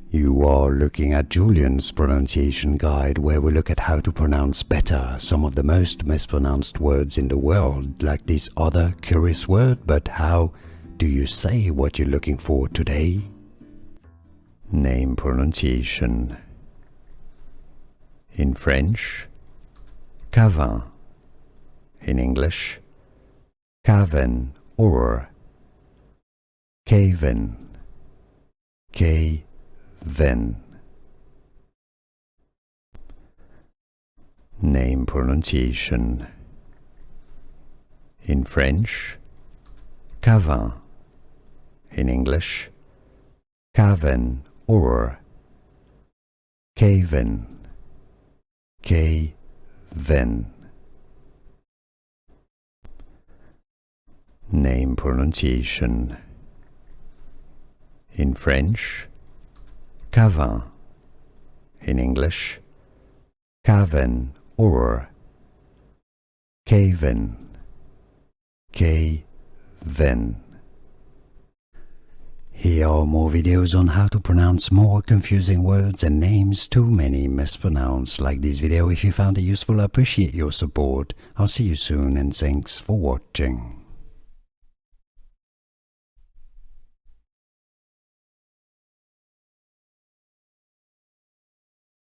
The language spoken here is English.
You are looking at Julian's pronunciation guide, where we look at how to pronounce better some of the most mispronounced words in the world, like this other curious word. But how do you say what you're looking for today? Name pronunciation. In French, Cavin. In English, Cavin or Cavin. Cavin. Name pronunciation. In French, Cavin. In English, Cavin or Cavin. Cavin. Name pronunciation. In French, Cavin. In English, Cavin or Cavin. Cavin. Here are more videos on how to pronounce more confusing words and names too many mispronounced. Like this video if you found it useful. I appreciate your support. I'll see you soon and thanks for watching.